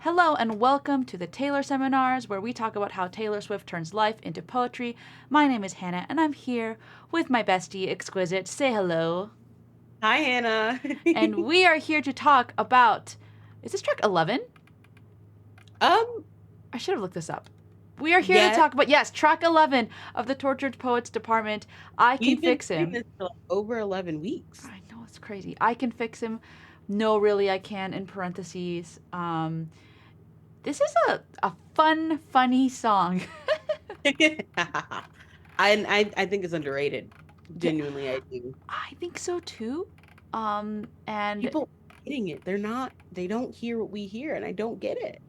Hello and welcome to the Taylor Seminars, where we talk about how Taylor Swift turns life into poetry. My name is Hannah, and I'm here with my bestie, Exquisite. Say hello. Hi, Hannah. And we are here to talk about. Is this track 11? Um, I should have looked this up. We are here to yes, talk about, yes, track 11 of the Tortured Poets Department. I Can we've been Fix doing Him. this for like over 11 weeks. I know it's crazy. I Can Fix Him. No, really, I can, in parentheses. This is a fun, funny song. I think it's underrated. Yeah, Genuinely, I do. I think so too. And People are getting it. They don't hear what we hear, and I don't get it.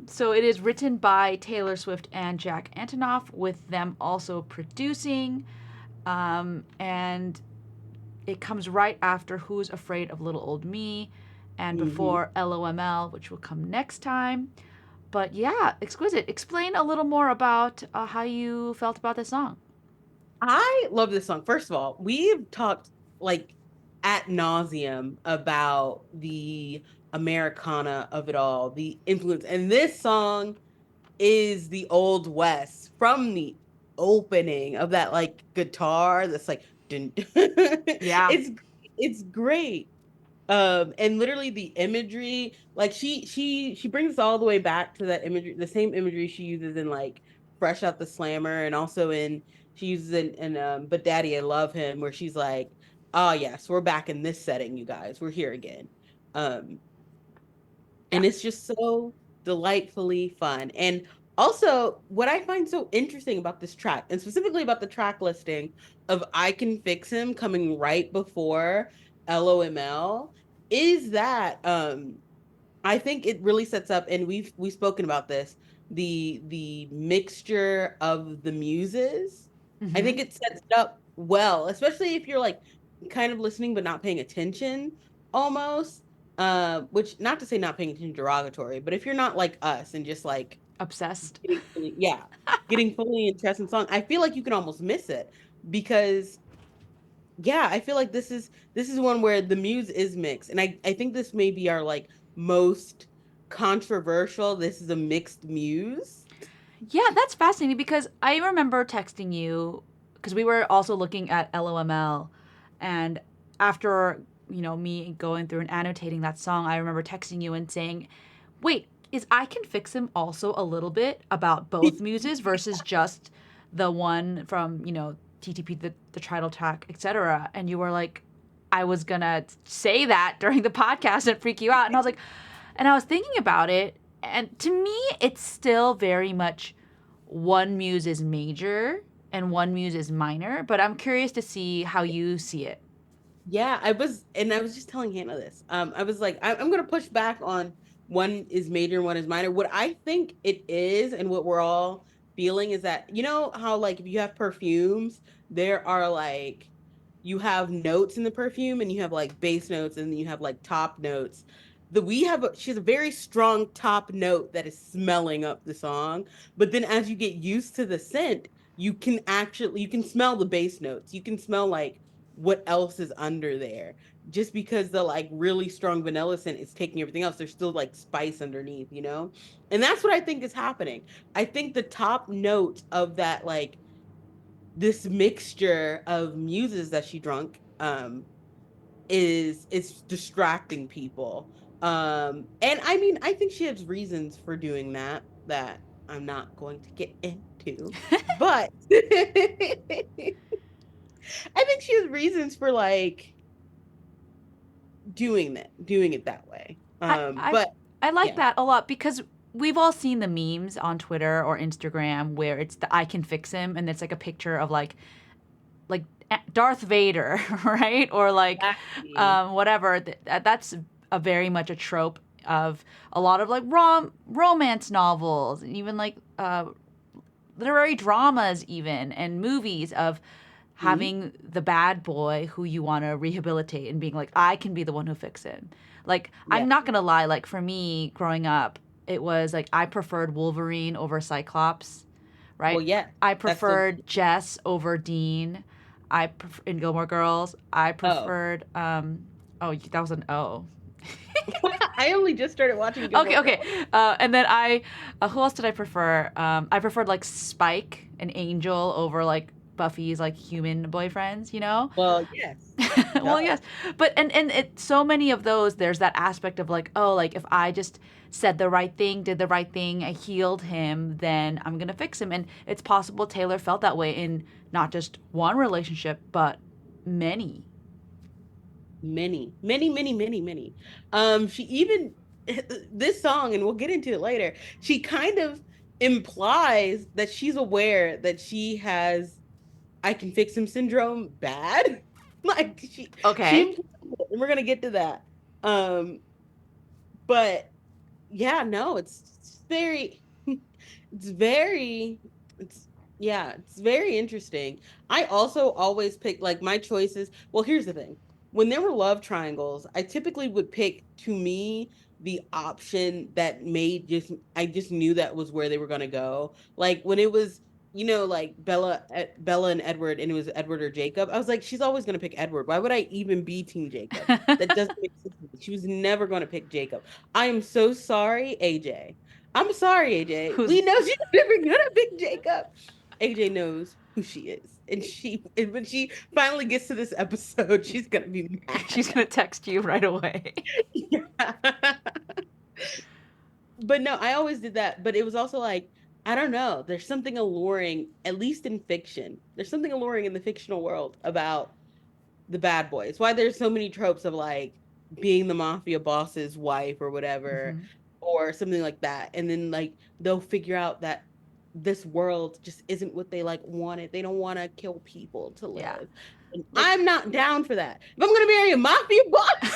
so it is written by Taylor Swift and Jack Antonoff, with them also producing. And it comes right after Who's Afraid of Little Old Me and hmm before LOML, which will come next time. But yeah, Exquisite. Explain a little more about how you felt about this song. I love this song. First of all, we've talked like at nauseum about the Americana of it all, the influence, and this song is the old west from the opening of that like guitar that's like dun, dun. Yeah. It's great. And literally the imagery, like she brings us all the way back to that imagery, the same imagery she uses in like Fresh Out the Slammer, and also in she uses in But Daddy I Love Him, where she's like, oh yes, we're back in this setting, you guys, we're here again. um Yeah. and it's just so delightfully fun. And also, what I find so interesting about this track, and specifically about the track listing of I Can Fix Him coming right before LOML, is that I think it really sets up, and we've spoken about this, the mixture of the muses. I Mm-hmm. think it sets it up well, especially if you're like kind of listening but not paying attention almost. Which, not to say not paying attention derogatory, but if you're not like us and just like Obsessed. yeah, getting fully interested in song, I feel like you can almost miss it because yeah, I feel like this is one where the muse is mixed, and I think this may be our like most controversial. This is a mixed muse. Yeah, that's fascinating because I remember texting you because we were also looking at LOML, and after me going through and annotating that song, I remember texting you and saying, "Wait, is I Can Fix Him also a little bit about both muses versus just the one from TTP, the title track, etc." And you were like, "I was gonna say that during the podcast and freak you out," and I was like, and I was thinking about it, and to me, it's still very much one muse is major and one muse is minor, but I'm curious to see how you see it. Yeah, I was just telling Hannah this. I was like, I'm gonna push back on one is major and one is minor. What I think it is, and what we're all feeling is that you know how like if you have perfumes, there are like you have notes in the perfume, and you have like base notes, and then you have like top notes. She has a very strong top note that is smelling up the song, but then as you get used to the scent, you can smell the base notes. You can smell like what else is under there. Just because the like really strong vanilla scent is taking everything else, there's still like spice underneath, you know? And that's what I think is happening. I think the top note of that, like this mixture of muses that she drunk, is it's distracting people. And I mean, I think she has reasons for doing that I'm not going to get into, but I think she has reasons for like doing it that way. I I But I like yeah. that a lot because we've all seen the memes on Twitter or Instagram where it's the I Can Fix Him and it's like a picture of like Darth Vader, right? Or like Exactly. whatever. That's a very much a trope of a lot of like romance novels and even like literary dramas even and movies of Mhm. having the bad boy who you want to rehabilitate and being like, I can be the one who fixes it. Like, Yeah. I'm not gonna lie, like for me growing up, it was like I preferred Wolverine over Cyclops, Well, right? yeah. I That's the preferred Jess over Dean. In Gilmore Girls, I oh. preferred oh, that was an O. I only just started watching Okay, Gilmore okay. Girls. And then who else did I prefer? I preferred like Spike and Angel over like Buffy's like human boyfriends, you know? Well, yes. Duh. Well, yes, but and it so many of those. There's that aspect of like, oh, like if I just said the right thing, did the right thing, I healed him, then I'm gonna fix him. And it's possible Taylor felt that way in not just one relationship, but many. Many, many, many, many, many. She even this song, and we'll get into it later. She kind of implies that she's aware that she has "I can fix him" syndrome bad. Like she Okay. implies it, and we're gonna get to that. Um, but yeah, no, it's very, it's very, it's yeah, it's very interesting. I also always pick like my choices. Well, here's the thing. When there were love triangles, I typically would pick, to me, the option that made just I just knew that was where they were gonna go. Like when it was, like Bella and Edward, and it was Edward or Jacob. I was like, she's always gonna pick Edward. Why would I even be Team Jacob? That doesn't make sense. She was never gonna pick Jacob. I am so sorry, AJ. I'm sorry, AJ. Who's We know she's never gonna pick Jacob. AJ knows who she is. And when she finally gets to this episode, she's gonna be she's mad. gonna text you right away. Yeah. But no, I always did that. But it was also like, I don't know, there's something alluring, at least in fiction. There's something alluring in the fictional world about the bad boys. Why there's so many tropes of like being the mafia boss's wife or whatever, Hmm. or something like that. And then like they'll figure out that this world just isn't what they like wanted. They don't want to kill people to Yeah. live. And Like I'm not down for that. If I'm gonna marry a mafia boss,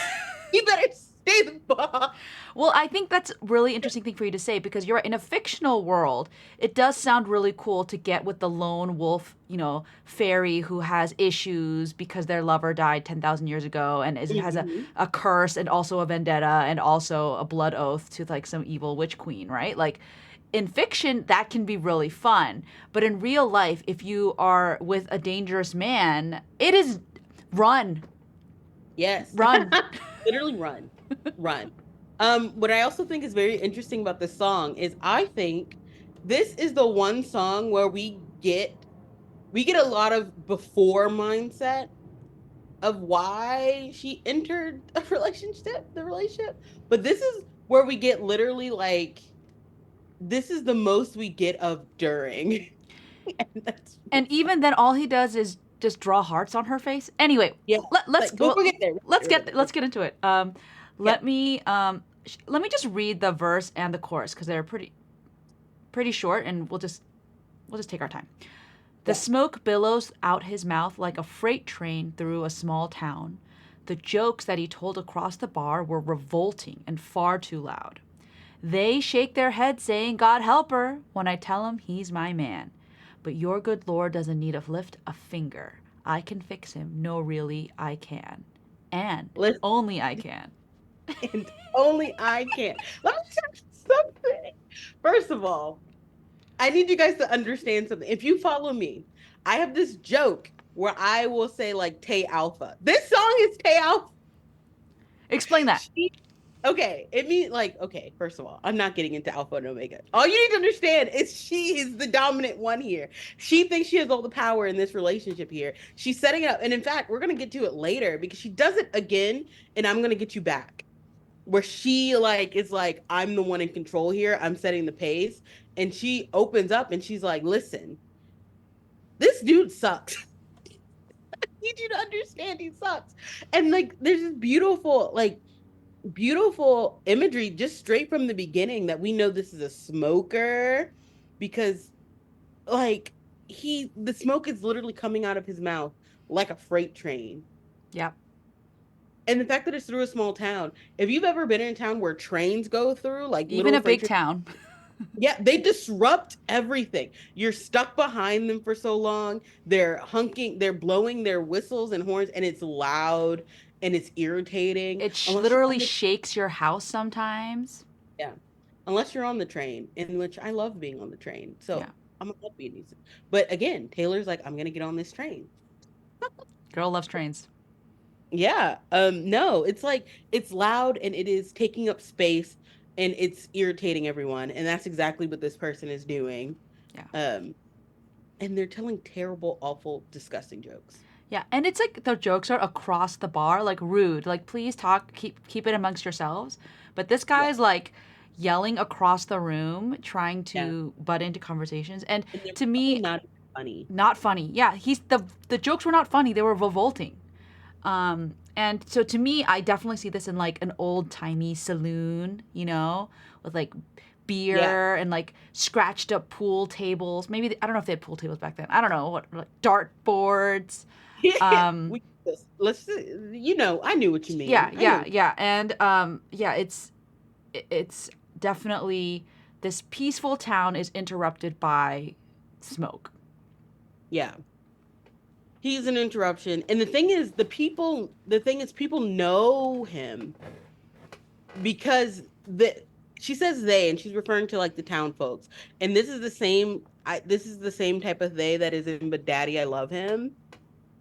you better stay the boss. well, I think that's a really interesting thing for you to say because you're right. In a fictional world, it does sound really cool to get with the lone wolf, fairy who has issues because their lover died 10,000 years ago and has Mhm. a curse and also a vendetta and also a blood oath to like some evil witch queen, right? Like in fiction, that can be really fun. But in real life, if you are with a dangerous man, it is run, Yes. run. Literally run. Run. What I also think is very interesting about this song is I think this is the one song where we get a lot of before mindset of why she entered the relationship. But this is where we get literally like this is the most we get of during. And that's And so, even then, all he does is just draw hearts on her face. Anyway, yeah. let's Like we'll get there. We'll get there. let's get into it. Yeah. Let me just read the verse and the chorus because they're pretty short, and we'll just take our time. The Yeah. smoke billows out his mouth like a freight train through a small town. The jokes that he told across the bar were revolting and far too loud. They shake their heads saying, God help her, when I tell him he's my man. But your good Lord doesn't need to lift a finger. I can fix him. No, really, I can. And Listen, only I can. and only I can. Let me tell you something. First of all, I need you guys to understand something. If you follow me, I have this joke where I will say like Tay Alpha. This song is Tay Alpha. Explain that. She, okay, it means like okay. First of all, I'm not getting into Alpha and Omega. All you need to understand is she is the dominant one here. She thinks she has all the power in this relationship here. She's setting it up, and in fact, we're gonna get to it later because she does it again, and I'm gonna get you back where she like is like I'm the one in control here. I'm setting the pace, and she opens up and she's like, "Listen, this dude sucks. I need you to understand he sucks." And like there's this beautiful imagery just straight from the beginning that we know this is a smoker because like the smoke is literally coming out of his mouth like a freight train. Yep. And the fact that it's through a small town, if you've ever been in a town where trains go through, like Even literal a freight big trains, town. yeah, they disrupt everything. You're stuck behind them for so long. They're blowing their whistles and horns, and it's loud and it's irritating. It Unless you're on literally the shakes your house sometimes. yeah, unless you're on the train, in which I love being on the train. Yeah. So I'm gonna love being these. But again, Taylor's like, I'm gonna get on this train. Girl loves trains. Yeah. No, it's like it's loud and it is taking up space and it's irritating everyone. And that's exactly what this person is doing. Yeah. Um, and they're telling terrible, awful, disgusting jokes. Yeah, and it's like the jokes are across the bar, like rude, like please talk, keep it amongst yourselves. But this guy Yeah. is like yelling across the room, trying Yeah. to butt into conversations. And And they're to probably me, not funny. not funny. Yeah, he's the jokes were not funny; they were revolting. And so to me, I definitely see this in like an old timey saloon, with like Yeah. beer and like scratched up pool tables. Maybe I don't know if they had pool tables back then. I don't know what, like dart boards. Yeah. Um, Let's I knew what you yeah, mean. I yeah, know. yeah, and yeah, it's definitely this peaceful town is interrupted by smoke. Yeah. He's an interruption. And the thing is people know him because she says they and she's referring to like the town folks. And this is the same type of they that is in But Daddy I Love Him.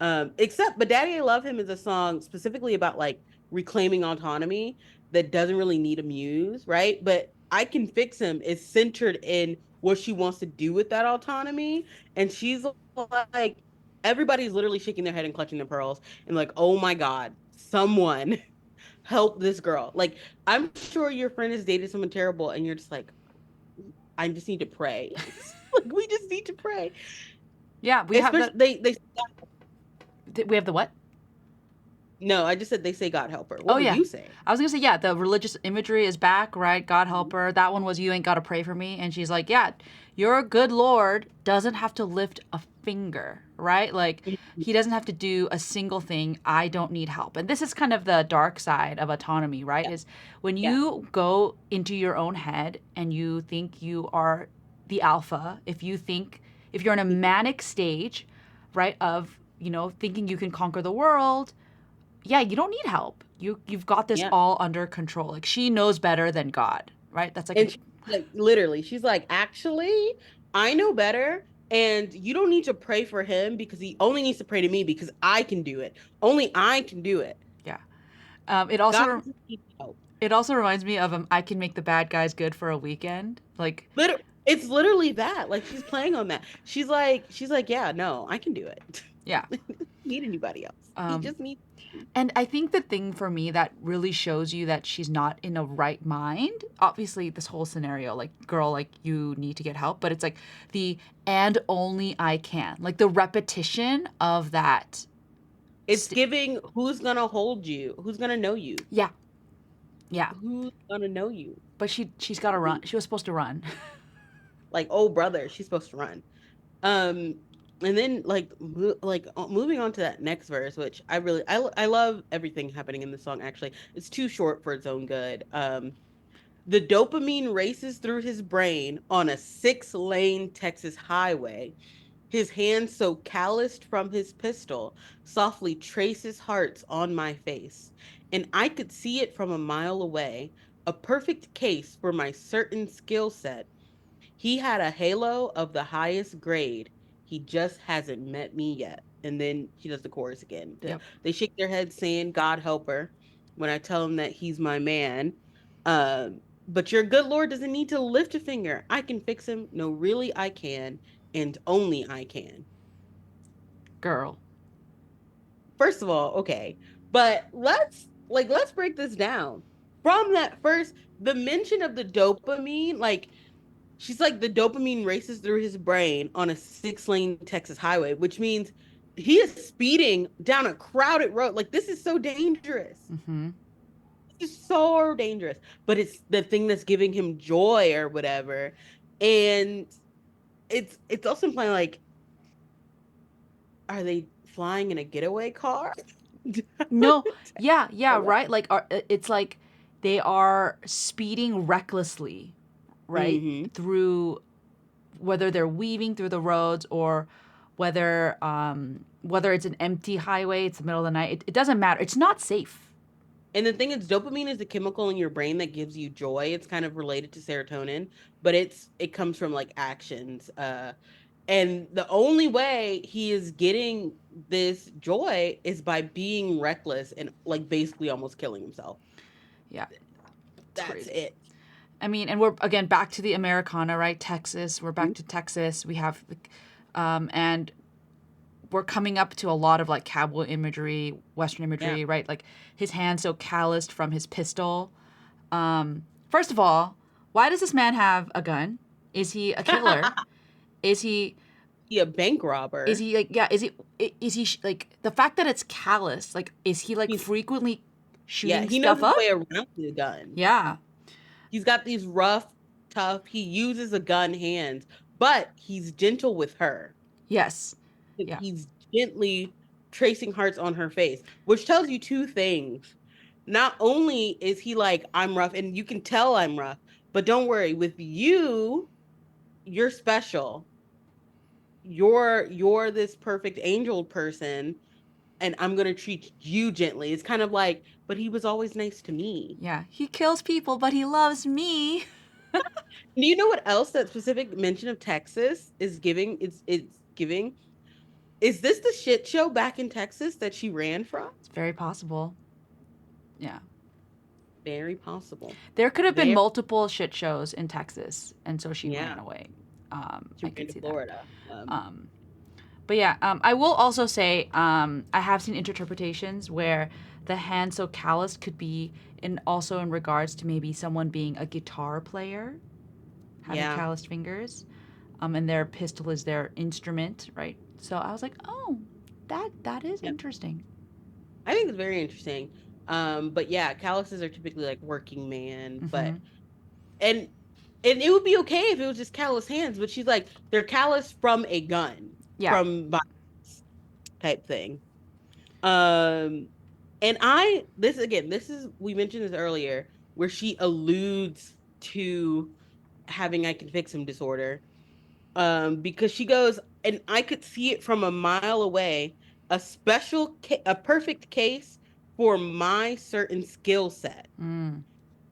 Except But Daddy I Love Him is a song specifically about like reclaiming autonomy that doesn't really need a muse, right? But I Can Fix Him is centered in what she wants to do with that autonomy. And she's like, everybody's literally shaking their head and clutching their pearls and like, oh my God, someone help this girl. Like, I'm sure your friend has dated someone terrible and you're just like, I just need to pray. Like, we just need to pray. Yeah, we have Especially the they we have the what? no, I just said they say God help her. Oh What would yeah. you say? I was gonna say, yeah, the religious imagery is back, right? God help her. That one was you ain't gotta pray for me. And she's like, yeah, your good Lord doesn't have to lift a finger, right? Like he doesn't have to do a single thing. I don't need help. And this is kind of the dark side of autonomy, right? Yeah, Is when yeah, you go into your own head and you think you are the alpha, if you're in a manic stage, right, of, thinking you can conquer the world, yeah, you don't need help. You've got this yeah. all under control. Like she knows better than God, right? That's like And she's like, literally, she's like, actually, I know better. And you don't need to pray for him because he only needs to pray to me because I can do it. Only I can do it. yeah. It also God doesn't need help. it also reminds me of I can make the bad guys good for a weekend. Like It's literally that. Like she's playing on that. She's like, yeah, no, I can do it. yeah. Need anybody else. He Um, just needs me. and I think the thing for me that really shows you that she's not in a right mind, obviously this whole scenario, like girl, like you need to get help, but it's like the and only I can, like the repetition of that. It's giving who's gonna hold you, who's gonna know you, Yeah, yeah. who's gonna know you. But she's got to run. She was supposed to run. Like, oh brother, she's supposed to run. Um, and then moving on to that next verse, which I love everything happening in the song. Actually, it's too short for its own good. The dopamine races through his brain on a 6-lane Texas highway. His hand so calloused from his pistol softly traces hearts on my face, and I could see it from a mile away. A perfect case for my certain skill set. He had a halo of the highest grade. He just hasn't met me yet. And then she does the chorus again. Yep. They shake their heads saying, God help her, when I tell him that he's my man. But your good Lord doesn't need to lift a finger. I can fix him. No, really, I can. And only I can. Girl. First of all, okay. But let's break this down. From that first, the mention of the dopamine, like she's like the dopamine races through his brain on a 6-lane Texas highway, which means he is speeding down a crowded road. Like this is so dangerous. Mm-hmm. This is so dangerous. But it's the thing that's giving him joy or whatever. And it's also implying like, are they flying in a getaway car? No, yeah, yeah, right. Like, it's like they are speeding recklessly, right, Mm-hmm. through whether they're weaving through the roads or whether it's an empty highway, it's the middle of the night. It doesn't matter. It's not safe. And the thing is, dopamine is a chemical in your brain that gives you joy. It's kind of related to serotonin, but it comes from like actions. And the only way he is getting this joy is by being reckless and like basically almost killing himself. Yeah, it's That's crazy. it. I mean, and we're again back to the Americana, right? Texas. We're back to Texas. We have, and we're coming up to a lot of like cowboy imagery, Western Yeah. imagery, right? Like his hand so calloused from his pistol. First of all, why does this man have a gun? Is he a killer? Is he He a bank is robber. he like yeah? Is he like the fact that it's callous? Like is he like He's frequently yeah, shooting he knows stuff his up? way around the gun. Yeah. He's got these rough, tough, he uses a gun hands, but he's gentle with her. Yes. Yeah. He's gently tracing hearts on her face, which tells you two things. Not only is he like, I'm rough, and you can tell I'm rough, but don't worry, with you, you're special. You're this perfect angel person, and I'm gonna treat you gently. It's kind of like, but he was always nice to me. Yeah. He kills people, but he loves me. Do you know what else that specific mention of Texas is giving? It's giving. Is this the shit show back in Texas that she ran from? It's very possible. Yeah. Very possible. There could have been There, multiple shit shows in Texas, and so she ran yeah, away. she I ran can to see that. Florida. Um, but yeah, I will also say I have seen interpretations where the hand so callous could be in also in regards to maybe someone being a guitar player, having Yeah, calloused fingers, and their pistol is their instrument, right? So I was like, oh, that is yeah. interesting. I think it's very interesting. But yeah, calluses are typically like working man, Mm-hmm. but and and it would be okay if it was just callous hands, but she's like they're callous from a gun, Yeah. from violence type thing. Um, and I this again, this is we mentioned this earlier, where she alludes to having I can fix him disorder. Because she goes, and I could see it from a mile away, a perfect case for my certain skill set. Mm.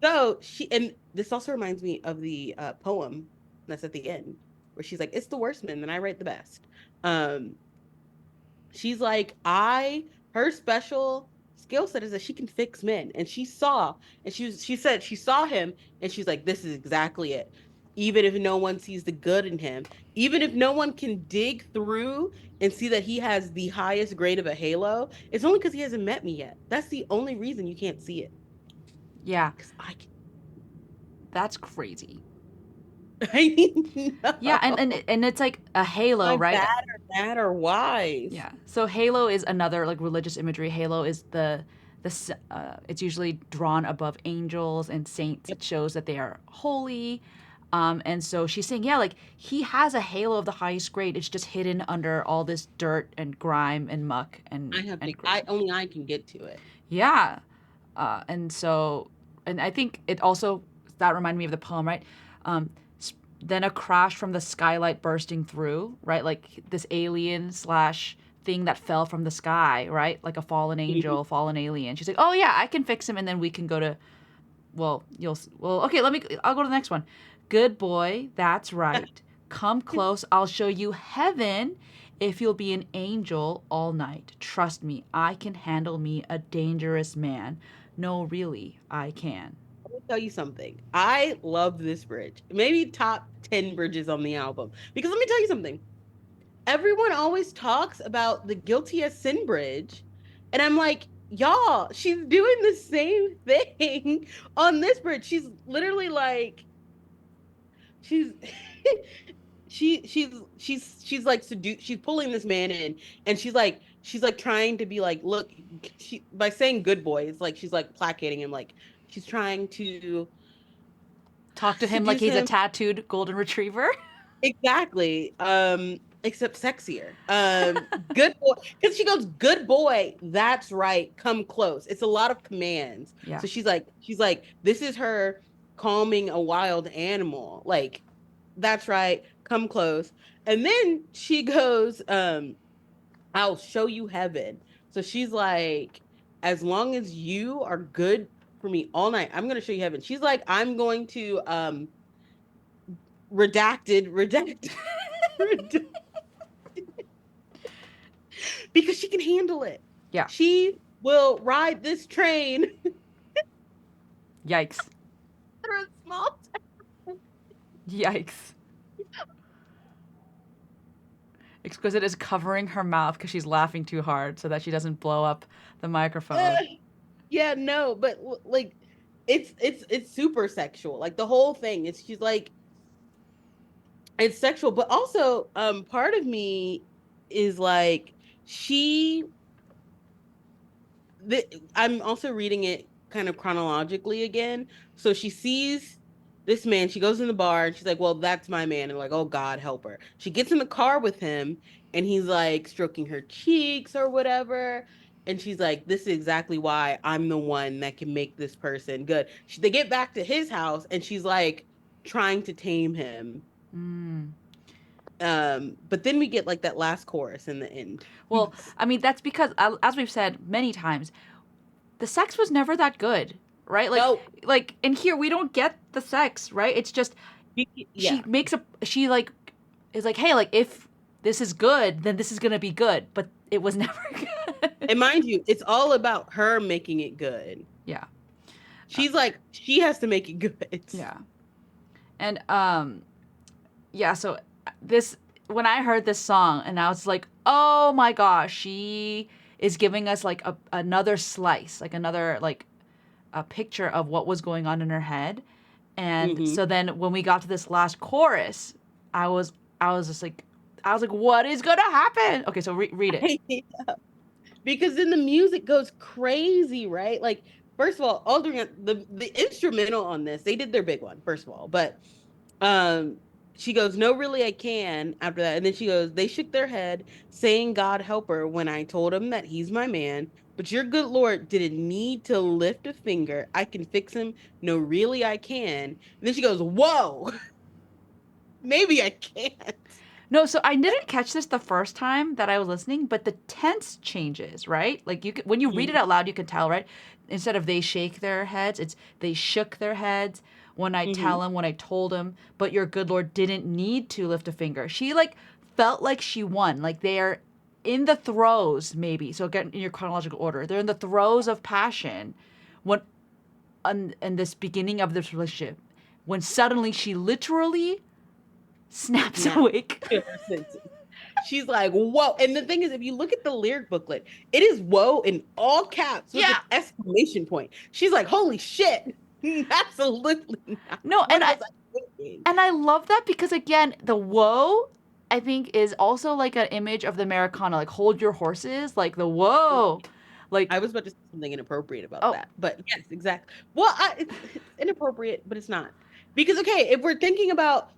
So she, and this also reminds me of the poem that's at the end, where she's like, "It's the worst men, and I write the best." Um, she's like, her special skill set is that she can fix men, and she said she saw him, and she's like, "This is exactly it." Even if no one sees the good in him, even if no one can dig through and see that he has the highest grade of a halo, it's only because he hasn't met me yet. That's the only reason you can't see it. Yeah, Because I can. that's crazy. I mean, Yeah, no. and it's like a halo, My right? bad or bad or wise. Yeah. So halo is another like religious imagery. Halo is it's usually drawn above angels and saints. Yep. It shows that they are holy. And so she's saying, yeah, like he has a halo of the highest grade. It's just hidden under all this dirt and grime and muck I have and to, I grossness. only I can get to it. Yeah. And so, and I think it also, that reminded me of the poem, right? Um, then a crash from the skylight bursting through, right? Like this alien slash thing that fell from the sky, right? Like a fallen Mhm. angel, fallen alien. She's like, oh yeah, I can fix him, and then we can go to. Well, okay. I'll go to the next one. Good boy, that's right. Come close. I'll show you heaven if you'll be an angel all night. Trust me, I can handle me a dangerous man. No, really, I can. Let me tell you something. I love this bridge. Maybe top 10 bridges on the album. Because let me tell you something. Everyone always talks about the guilty as sin bridge. And I'm like, y'all, she's doing the same thing on this bridge. She's literally like, she's she's like she's pulling this man in, and she's like trying to be like, look, by saying good boy, it's like she's like placating him, like she's trying to Talk to him like seduce he's a him. tattooed golden retriever. Exactly. Except sexier. Good boy. Because she goes, good boy. That's right. Come close. It's a lot of commands. Yeah. So she's like, this is her calming a wild animal. Like, that's right. Come close. And then she goes, I'll show you heaven. So she's like, as long as you are good for me all night, I'm gonna show you heaven. She's like, I'm going to redacted. because she can handle it. Yeah. She will ride this train Yikes. through a small. Yikes. Exquisite is covering her mouth because she's laughing too hard so that she doesn't blow up the microphone. Yeah, no, but like it's super sexual. Like the whole thing is she's like it's sexual, but also part of me is like she I'm also reading it kind of chronologically again. So she sees this man, she goes in the bar and she's like, well, that's my man. And like, oh God, help her. She gets in the car with him and he's like stroking her cheeks or whatever. And she's like, this is exactly why I'm the one that can make this person good. They get back to his house and she's like trying to tame him. Mm. But then we get like that last chorus in the end. Well, I mean, that's because, as we've said many times, the sex was never that good, right? No, Like in here, we don't get the sex, right? It's just yeah. she like is like, hey, like if this is good, then this is gonna be good, but it was never good. And mind you, it's all about her making it good. Yeah, She's like, she has to make it good. yeah, and yeah. So this when I heard this song, and I was like, oh my gosh, she is giving us like another slice, like another like a picture of what was going on in her head. And Mm-hmm. so then when we got to this last chorus, I was just like I was like, what is gonna happen? Okay, so read it. Because then the music goes crazy, right? Like, first of all during the instrumental on this, they did their big one, first of all. But um she goes, no, really, I can after that. And then she goes, they shook their head, saying, God help her, when I told him that he's my man. But your good Lord didn't need to lift a finger. I can fix him. No, really, I can. And then she goes, whoa, maybe I can't. No, so I didn't catch this the first time that I was listening, but the tense changes, right? Like when you read it out loud, you can tell, right? Instead of they shake their heads, it's they shook their heads when I Mm-hmm. tell him, when I told him, but your good Lord didn't need to lift a finger. She like felt like she won. Like they're in the throes, maybe. So again, in your chronological order, they're in the throes of passion when in this beginning of this relationship, when suddenly she literally snaps Snap awake. to her senses. She's like, whoa. And the thing is, if you look at the lyric booklet, it is whoa in all caps with an Yeah. exclamation point. She's like, holy shit. Absolutely not. No, What was I thinking? and I love that because again, the whoa I think is also like an image of the Americana, like hold your horses, like the whoa. Like I was about to say something inappropriate about oh that, but yes, exactly. Well, it's inappropriate, but it's not because okay, if we're thinking about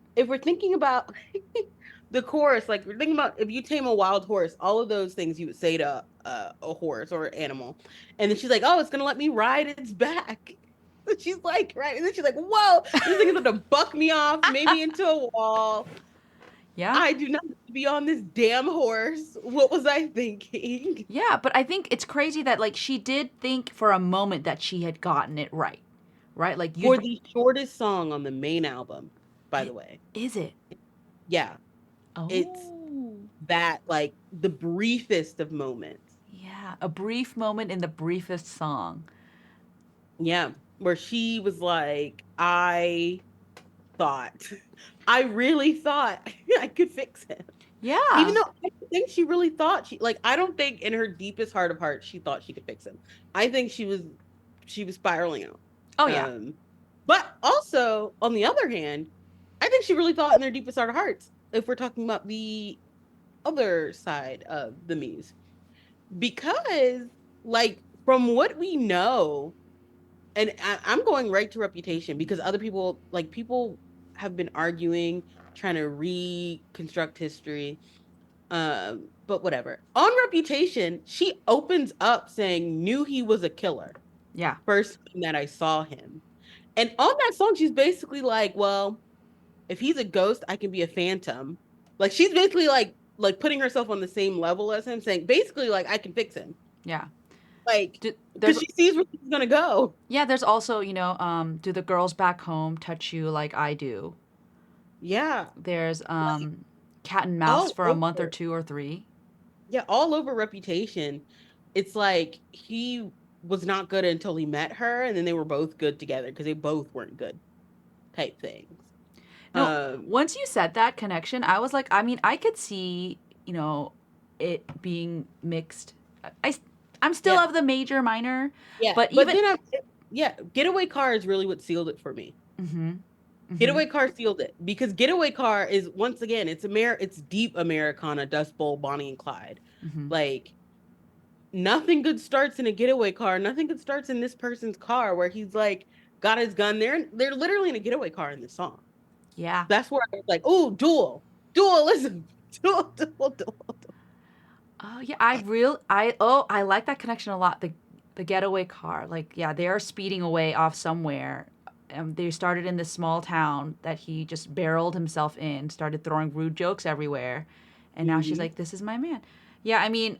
the chorus, like we're thinking about if you tame a wild horse, all of those things you would say to a horse or animal, and then she's like, oh, it's gonna let me ride its back. She's like, right, and then she's like, whoa, this thing is going to buck me off, maybe into a wall. yeah. I do not need to be on this damn horse. What was I thinking? Yeah, but I think it's crazy that like she did think for a moment that she had gotten it right. Right? Like For you the shortest song on the main album, by the way. is it? Yeah, it's Oh. that like the briefest of moments. Yeah, a brief moment in the briefest song. Yeah, where she was like, I thought, I really thought I could fix him. Even Yeah. though I don't think she really thought I don't think in her deepest heart of hearts she thought she could fix him. I think she was spiraling out. Oh yeah. Um, but also on the other hand, I think she really thought in their deepest heart of hearts, if we're talking about the other side of the muse, because like from what we know, and I'm going right to Reputation because other people like people have been arguing, trying to reconstruct history. But whatever. On Reputation, she opens up saying, knew he was a killer Yeah. first time that I saw him. And on that song, she's basically like, well, if he's a ghost, I can be a phantom. Like she's basically like putting herself on the same level as him, saying basically like I can fix him. Yeah. Like There's because she sees where he's gonna go. yeah, there's also, do the girls back home touch you like I do? Yeah. There's Like cat and mouse all for a month or over. two or three. Yeah, all over Reputation. It's like he was not good until he met her, and then they were both good together because they both weren't good type things. No, Um, once you said that connection, I was like, I mean, I could see, you know, it being mixed. I, I'm still yeah, of the major minor, yeah. but But even. then yeah, Getaway Car is really what sealed it for me. Mm-hmm, mm-hmm, Getaway Car sealed it because Getaway Car is once again it's deep Americana, Dust Bowl, Bonnie and Clyde. mm-hmm. Like nothing good starts in a getaway car. Nothing good starts in this person's car where he's like got his gun. They're literally in a getaway car in this song. Yeah. That's where I was like, oh, dualism, dual. Oh yeah, I like that connection a lot. The getaway car, like yeah, they are speeding away off somewhere. They started in this small town that he just barreled himself in, started throwing rude jokes everywhere, and now she's Mm-hmm. like, "This is my man." Yeah, I mean,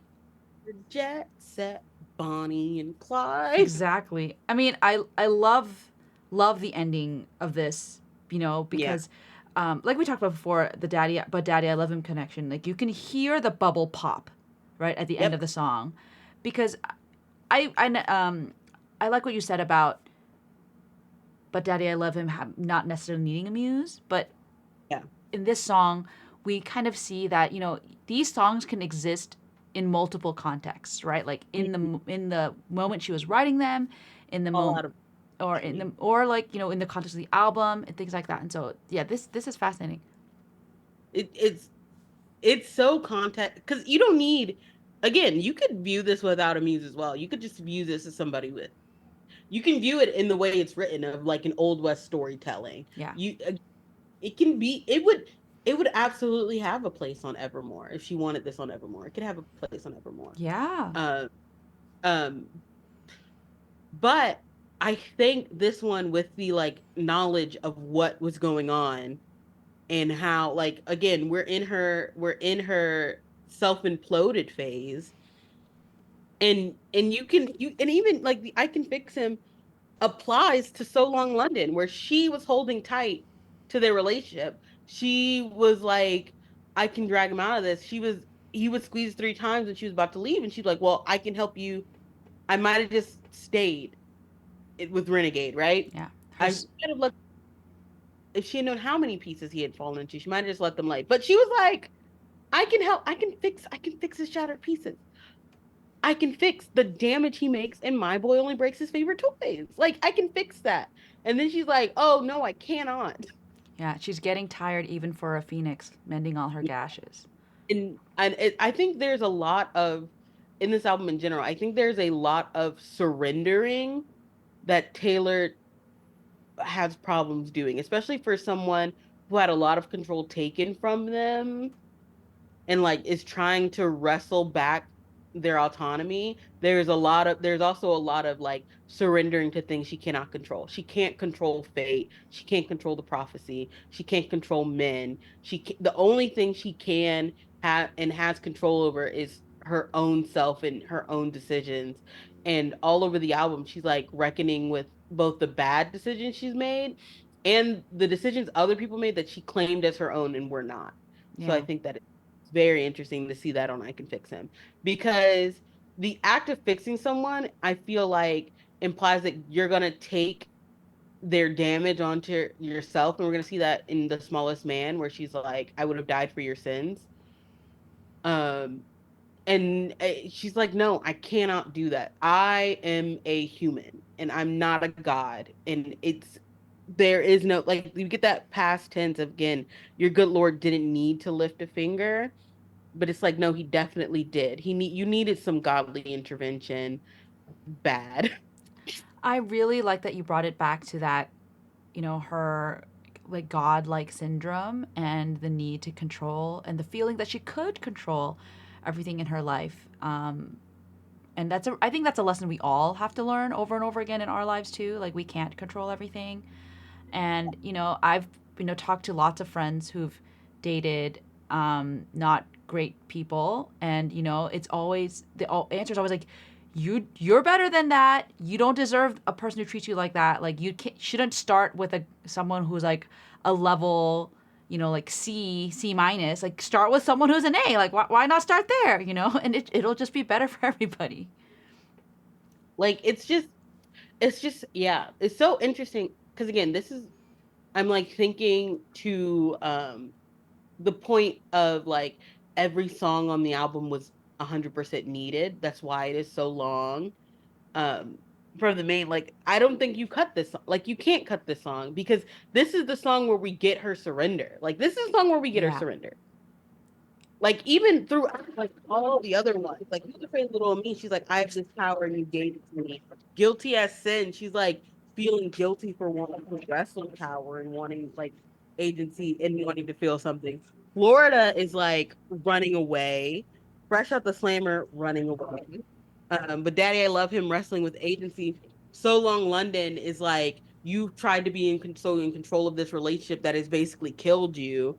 Jet set, Bonnie and Clyde. exactly. I mean, I love the ending of this, Yeah. because like we talked about before, the daddy but daddy I love him connection. Like you can hear the bubble pop, right at the end of Yep. the song, because I like what you said about but daddy I love him not necessarily needing a muse, but Yeah. in this song we kind of see that these songs can exist in multiple contexts, right? Like Mhm. in the moment she was writing them, in the All moment, out of or like in the context of the album and things like that. And so yeah, this is fascinating. it, it's so context because you don't need again, you could view this without a muse as well. You could just view this as somebody with you can view it in the way it's written of like an old west storytelling. Yeah, It can be it would absolutely have a place on Evermore if she wanted this on Evermore. It could have a place on Evermore. yeah, Uh, um, but I think this one with the like knowledge of what was going on and how like again we're in her self imploded phase and you and even like the I Can Fix Him applies to So Long London, where she was holding tight to their relationship. She was like, I can drag him out of this. He was squeezed 3 times and she was about to leave. And she's like, well, I can help you. I might have just stayed with Renegade, right? yeah. I might have let, if she had known how many pieces he had fallen into, she might have just let them lay. But she was like, I can help. I can fix his shattered pieces. I can fix the damage he makes, and my boy only breaks his favorite toys. Like, I can fix that. And then she's like, oh, no, I cannot. Yeah, she's getting tired even for a phoenix mending all her gashes. I think there's a lot of, in this album in general, I think there's a lot of surrendering that Taylor has problems doing, especially for someone who had a lot of control taken from them and like is trying to wrestle back their autonomy. There's also a lot of like surrendering to things she cannot control. She can't control fate. She can't control the prophecy. She can't control men. The only thing she can have and has control over is her own self and her own decisions. And all over the album, she's like reckoning with both the bad decisions she's made and the decisions other people made that she claimed as her own and were not. So I Yeah, think that it's very interesting to see that on I Can Fix Him because the act of fixing someone, I feel like implies that you're gonna take their damage onto yourself, and we're gonna see that in The Smallest Man, where she's like, "I would have died for your sins." Um, and she's like, "No, I cannot do that. I am a human, and I'm not a god." And there is no like you get that past tense of, again, your good Lord didn't need to lift a finger, but it's like no, he definitely did. You needed some godly intervention bad. I really like that you brought it back to that, her like godlike syndrome and the need to control and the feeling that she could control everything in her life. And I think that's a lesson we all have to learn over and over again in our lives too. Like we can't control everything. And I've talked to lots of friends who've dated not great people, and it's always answer is always like, you're better than that. You don't deserve a person who treats you like that. Like you shouldn't start with someone who's like a level, like C minus. Like start with someone who's an A. Like why not start there? And it'll just be better for everybody. Like it's just yeah, it's so interesting because again, this is I'm like thinking to the point of like every song on the album was 100% needed. That's why it is so long. Um from the main, like I don't think you cut this like you can't cut this song because this is the song where we get her surrender. Like this is the song where we get her Yeah. surrender. Like even through like all the other ones, like Who's Afraid of Little Me, she's like, I have this power and you gave it to me. Guilty as Sin, she's like feeling guilty for wanting to wrestle power and wanting like agency and wanting to feel something. Florida is like running away. Fresh Out the Slammer, running away. But Daddy, I Love Him, wrestling with agency. So Long London is like you tried to be in control of this relationship that has basically killed you,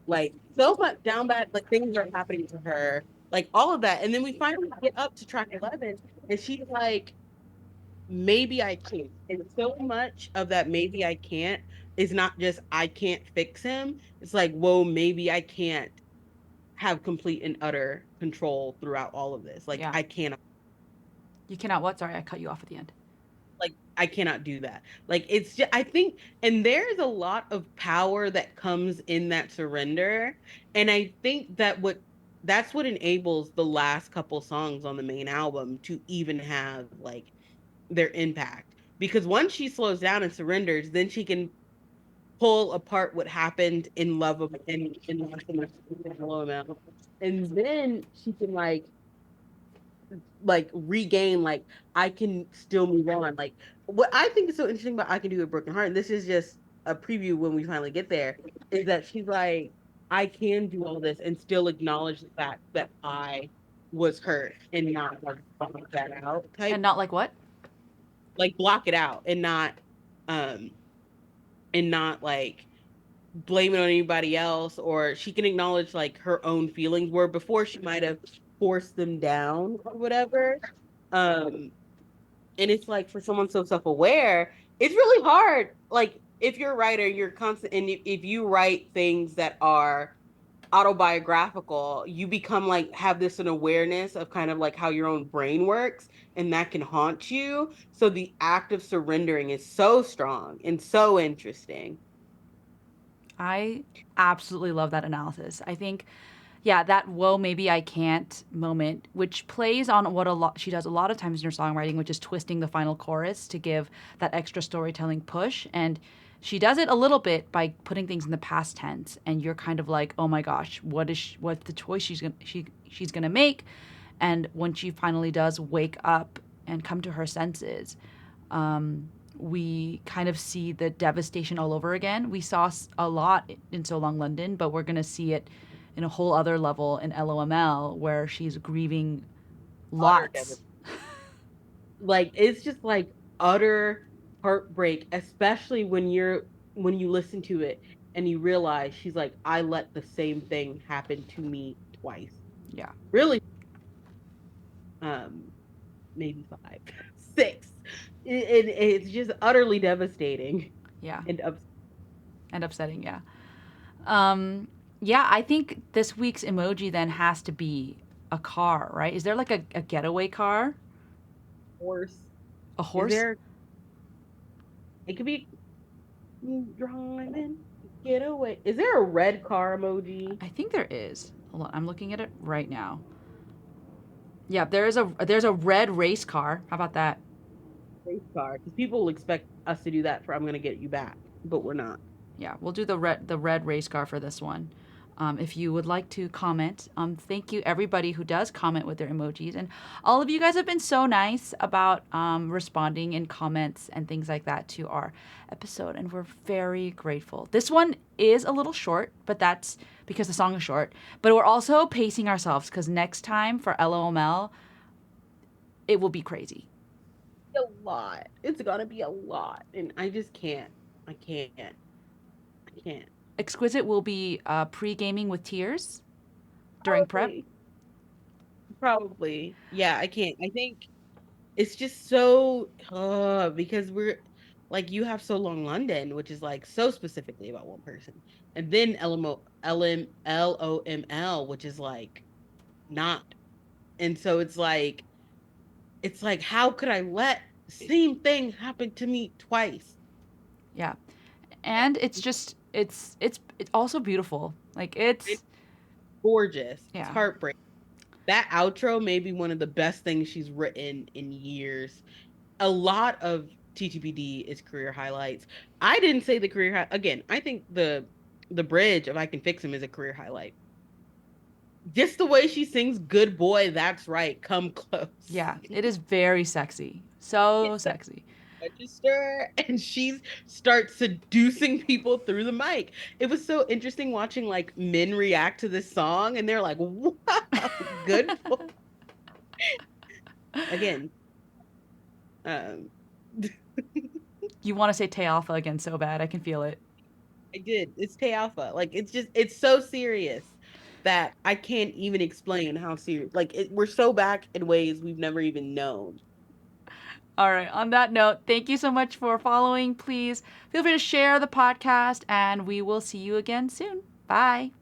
like so much down bad, like things are happening to her, like all of that. And then we finally get up to track 11, and she's like, maybe I can't. And so much of that maybe I can't is not just I can't fix him. It's like, whoa, maybe I can't have complete and utter control throughout all of this. Like Yeah. I cannot You cannot what? Sorry, I cut you off at the end. like I cannot do that. Like it's just I think and there's a lot of power that comes in that surrender. And I think that's what enables the last couple songs on the main album to even have like their impact. Because once she slows down and surrenders, then she can pull apart what happened in Love of in Hello Amount. And then she can like regain like I can still move on. Like what I think is so interesting about I Can Do a Broken Heart, and this is just a preview when we finally get there, is that she's like, I can do all this and still acknowledge the fact that I was hurt and not like block that out And type, not like what? like block it out um and not like blame it on anybody else, or she can acknowledge like her own feelings where before she might have forced them down or whatever. um and it's like for someone so self-aware, it's really hard. Like if you're a writer, you're constant, and if you write things that are autobiographical, you become like have this an awareness of kind of like how your own brain works, and that can haunt you. So the act of surrendering is so strong and so interesting. I absolutely love that analysis. I think, yeah, that whoa, maybe I can't moment, which plays on what a lot she does a lot of times in her songwriting, which is twisting the final chorus to give that extra storytelling push. And she does it a little bit by putting things in the past tense, and you're kind of like, oh my gosh, what's the choice she's gonna make? And when she finally does wake up and come to her senses, um, we kind of see the devastation all over again. We saw a lot in So Long London, but we're going to see it in a whole other level in LOML where she's grieving Utter lots. like it's just like utter heartbreak, especially when you listen to it and you realize she's like, I let the same thing happen to me twice. Yeah. Really, um, maybe five, six. It's just utterly devastating Yeah. and ups- And upsetting. Yeah. Um, yeah. I think this week's emoji then has to be a car, right? Is there like a getaway car? horse. A Is horse? there? It could be driving. Get away. Is there a red car emoji? I think there is. Hold on. I'm looking at it right now. Yeah, there's a red race car. How about that? Race car, because people will expect us to do that for "I'm gonna get you back," but we're not. Yeah, we'll do the red race car for this one. If you would like to comment, thank you everybody who does comment with their emojis, and all of you guys have been so nice about responding in comments and things like that to our episode, and we're very grateful. This one is a little short, but that's because the song is short. But we're also pacing ourselves because next time for LOML, it will be crazy. A lot. It's gonna be a lot, and I just can't. I can't. I can't. Exquisite will be pre-gaming with tears during prep. Probably. Probably. Yeah, I can't. I think it's just so because we're like you have So Long London, which is like so specifically about one person, and then LML, which is like not. And so it's like how could I let the same thing happen to me twice? Yeah. And it's just it's also beautiful. Like It's it's gorgeous. It's yeah. heartbreaking. That outro may be one of the best things she's written in years. A lot of TTPD is career highlights. I didn't say the again. I think the bridge of I Can Fix Him is a career highlight. Just the way she sings "Good Boy, That's Right, Come Close." Yeah, it is very sexy. So Hit the sexy. register, and she starts seducing people through the mic. It was so interesting watching like men react to this song, and they're like, "Wow, good boy." Again, um, You want to say Tay Alpha again so bad. I can feel it. I did. It's Tay Alpha. Like it's so serious that I can't even explain how serious. Like we're so back in ways we've never even known. All right. On that note, thank you so much for following. Please feel free to share the podcast, and we will see you again soon. Bye.